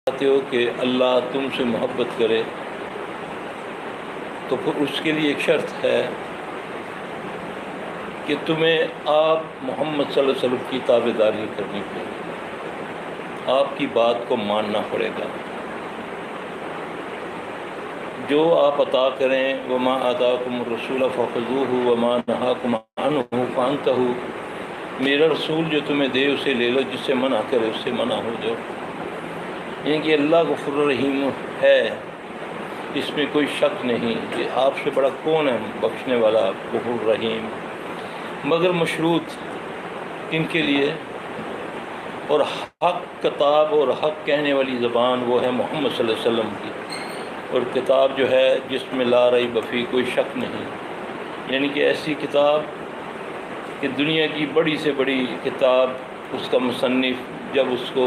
چاہتے ہو کہ اللہ تم سے محبت کرے تو پھر اس کے لیے ایک شرط ہے کہ تمہیں آپ محمد صلی اللہ علیہ وسلم کی تابع داری کرنی پڑے گی، آپ کی بات کو ماننا پڑے گا، جو آپ عطا کریں وما آتاکم الرسول فخذوہ وما نہاکم عنہ فانتہوا، میرا رسول جو تمہیں دے اسے لے لو، جس سے منع کرے اس سے منع ہو جاؤ۔ یعنی کہ اللہ غفور رحیم ہے، اس میں کوئی شک نہیں کہ آپ سے بڑا کون ہے بخشنے والا غفور رحیم، مگر مشروط ان کے لیے، اور حق کتاب اور حق کہنے والی زبان وہ ہے محمد صلی اللہ علیہ وسلم کی، اور کتاب جو ہے جس میں لا ریب فیہ کوئی شک نہیں، یعنی کہ ایسی کتاب کہ دنیا کی بڑی سے بڑی کتاب اس کا مصنف جب اس کو